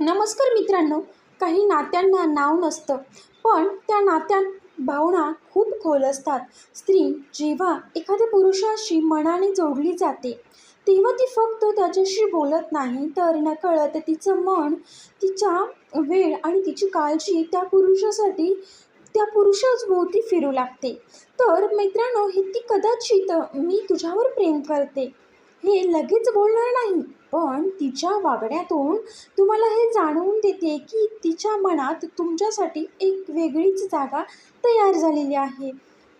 नमस्कार मित्रांनो. काही नात्यांना नाव नसतं, पण त्या नात्यात भावना खूप खोल असतात. स्त्री जेव्हा एखाद्या पुरुषाशी मनाने जोडली जाते, तेव्हा ती फक्त त्याच्याशी बोलत नाही, तर नकळत तिचं मन, तिचा वेळ आणि तिची काळजी त्या पुरुषाभोवती फिरू लागते. तर मित्रांनो, हे ती कदाचित "मी तुझ्यावर प्रेम करते" हे लगेच बोलणार नाही, पण तिच्या वागण्यातून तुम्हाला हे जाणवून देते की तिच्या मनात तुमच्यासाठी एक वेगळीच जागा तयार झालेली आहे.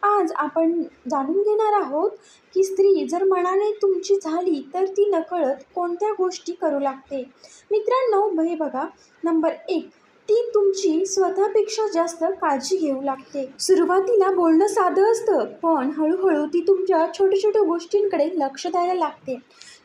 आज आपण जाणून घेणार आहोत की स्त्री जर मनाने तुमची झाली तर ती नकळत कोणत्या गोष्टी करू लागते. मित्रांनो, हे बघा, नंबर 1, ती तुमची स्वतःपेक्षा जास्त काळजी घेऊ लागते. सुरुवातीला बोलणं साधं असतं, पण हळूहळू ती तुमच्या छोट्या छोट्या गोष्टींकडे लक्ष द्यायला लागते.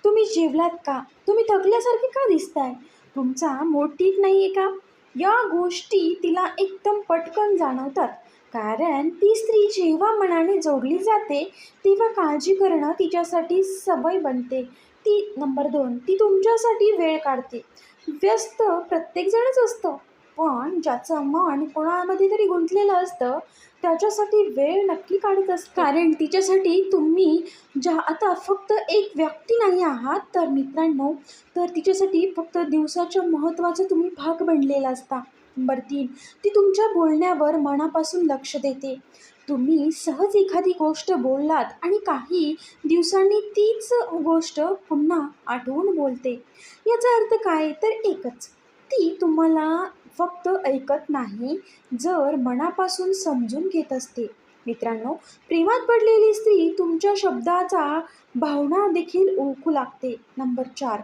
तुम्ही जेवलात का? तुम्ही थकल्यासारखे का दिसताय? तुमचा मूड ठीक नाही आहे का? या गोष्टी तिला एकदम पटकन जाणवतात. कारण ती स्त्री जेव्हा मनाने जोडली जाते, तेव्हा काळजी करणं तिच्यासाठी सवय बनते. नंबर 2, ती तुमच्यासाठी वेळ काढते. व्यस्त प्रत्येकजणच असतं, पण ज्याचं मन कोणामध्ये तरी गुंतलेलं असतं, त्याच्यासाठी वेळ नक्की काढत असते. कारण तिच्यासाठी तुम्ही आता फक्त एक व्यक्ती नाही आहात, तर मित्रांनो, तर तिच्यासाठी फक्त दिवसाच्या महत्त्वाचा तुम्ही भाग बनलेला असता. नंबर 3, ती तुमच्या बोलण्यावर मनापासून लक्ष देते. तुम्ही सहज एखादी गोष्ट बोललात आणि काही दिवसांनी तीच गोष्ट पुन्हा आठवून बोलते. याचा अर्थ काय? तर एकच, ती तुम्हाला फक्त ऐकत नाही, जर मनापासून समजून घेत असते. मित्रांनो, प्रेमात पडलेली स्त्री तुमच्या शब्दाचा भावना देखील ओळखू लागते. नंबर 4,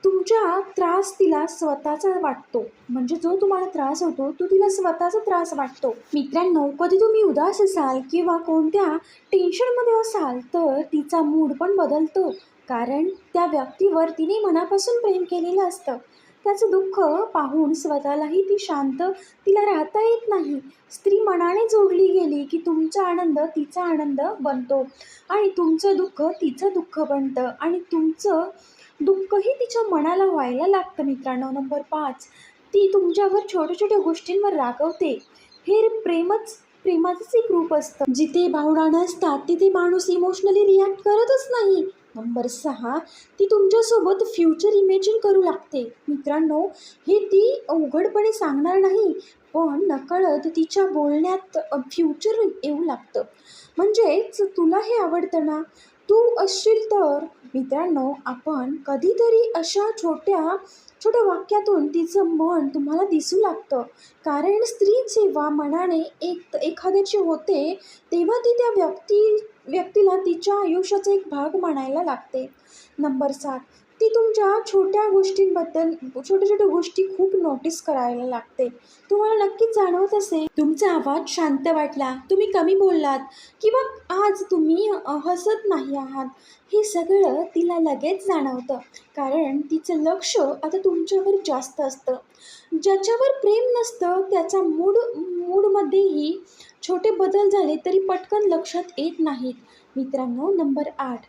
तुमचा त्रास तिला स्वतःचा वाटतो. म्हणजे जो तुम्हाला त्रास होतो तो तिला स्वतःचा त्रास वाटतो. मित्रांनो, कधी तुम्ही उदास असाल किंवा कोणत्या टेन्शनमध्ये असाल, तर तिचा मूड पण बदलतो. कारण त्या व्यक्तीवर तिने मनापासून प्रेम केलेलं असतं. त्याचं दुःख पाहून स्वतःलाही तिला राहता येत नाही. स्त्री मनाने जोडली गेली की तुमचा आनंद तिचा आनंद बनतो आणि तुमचं दुःख तिचं दुःख बनतं आणि तुमचं दुःखही तिच्या मनाला व्हायला लागतं. मित्रांनो, नंबर 5, ती तुमच्यावर छोट्या छोट्या गोष्टींवर रागवते. हे प्रेमाचंच एक रूप असतं. जिथे भावना नसतात तिथे माणूस इमोशनली रिॲक्ट करतच नाही. नंबर 6, ती तुमच्यासोबत फ्युचर इमॅजिन करू लागते. मित्रांनो, हे ती उघडपणे सांगणार नाही, पण नकळत तिच्या बोलण्यात फ्युचर येऊ लागतं. म्हणजेच, तुला हे आवडतं ना, तू असशील तर. मित्रांनो, आपण कधीतरी अशा छोट्या छोट्या वाक्यातून तिचं मन तुम्हाला दिसू लागतं. कारण स्त्री जेव्हा मनाने एखाद्याची होते, तेव्हा ती त्या व्यक्तीला तिच्या आयुष्याचा एक भाग मानायला लागते. नंबर 7, ती तुमच्या छोट्या छोट्या गोष्टी खूप नोटीस करायला लागते. तुम्हाला नक्कीच जाणवत असेल, तुमचा आवाज शांत वाटला, तुम्ही कमी बोललात किंवा आज तुम्ही हसत नाही आहात. हे सगळं तिला लगेच जाणवतं. कारण तिचं लक्ष आता तुमच्यावर जास्त असतं. ज्याच्यावर प्रेम नसतं त्याचा मूडमध्येही छोटे बदल झाले तरी पटकन लक्षात येत नाहीत. मित्रांनो, नंबर 8,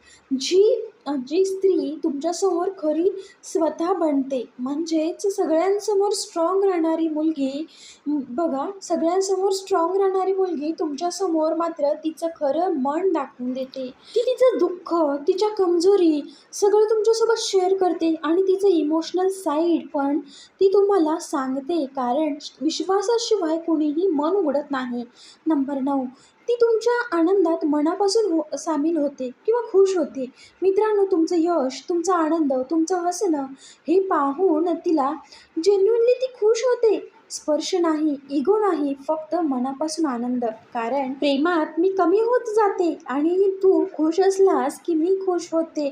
जी स्त्री तुमच्यासमोर खरी स्वतः बनते, म्हणजेच सगळ्यांसमोर स्ट्रॉंग राहणारी मुलगी. बघा, सगळ्यांसमोर स्ट्रॉंग राहणारी मुलगी तुमच्यासमोर मात्र तिचं खरं मन दाखवून देते. ती तिचं दुःख, तिच्या कमजोरी सगळं तुमच्यासोबत शेअर करते आणि तिचं इमोशनल साईड पण ती तुम्हाला सांगते. कारण विश्वासाशिवाय कुणीही मन उघडत नाही. नंबर 9, ती तुमच्या आनंदात मनापासून सामील होते किंवा खुश होते. मित्रांनो, तुमचं यश, तुमचा आनंद, तुमचं हसणं हे पाहून तिला जेन्युइनली ती खुश होते. स्पर्श नाही, इगो नाही, फक्त मनापासून आनंद. कारण प्रेमात मी कमी होत जाते आणि तू खुश असलास की मी खुश होते,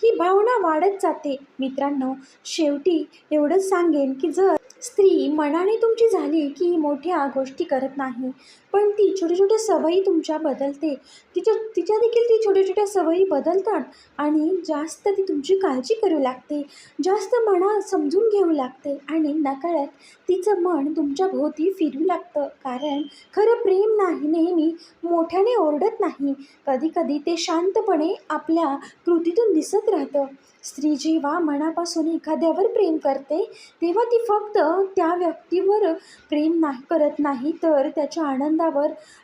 ही भावना वाढत जाते. मित्रांनो, शेवटी एवढंच सांगेन की जर स्त्री मनाने तुमची झाली की मोठ्या गोष्टी करत नाही, पण ती छोट्या छोट्या सवयी तुमच्या बदलते. तिच्या देखील ती छोट्या छोट्या सवयी बदलतात आणि जास्त ती तुमची काळजी करू लागते, जास्त मना समजून घेऊ लागते आणि नकळत तिचं मन तुमच्या भोवती फिरू लागतं. कारण खरं प्रेम नेहमी मोठ्याने ओरडत नाही, कधी कधी ते शांतपणे आपल्या कृतीतून दिसत राहतं. स्त्री जेव्हा मनापासून एखाद्यावर प्रेम करते तेव्हा ती फक्त त्या व्यक्तीवर प्रेम नाही करत नाही, तर त्याच्या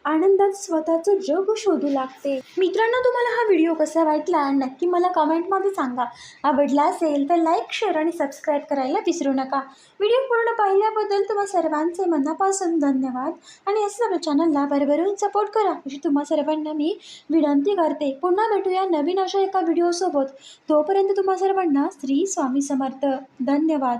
आनंदात स्वतःचं जग शोधू लागते. मित्रांनो, तुम्हाला हा व्हिडिओ कसा वाटला नक्की मला कमेंटमध्ये सांगा. आवडला असेल तर लाईक, शेअर आणि सबस्क्राईब करायला विसरू नका. व्हिडिओ पूर्ण पाहिल्याबद्दल तुम्हा सर्वांचे मनापासून धन्यवाद आणि असंच आपल्या चॅनलला भरभरून सपोर्ट करा अशी तुम्हा सर्वांना मी विनंती करते. पुन्हा भेटूया नवीन अशा एका व्हिडिओसोबत. तोपर्यंत तुम्हा सर्वांना श्री स्वामी समर्थ. धन्यवाद.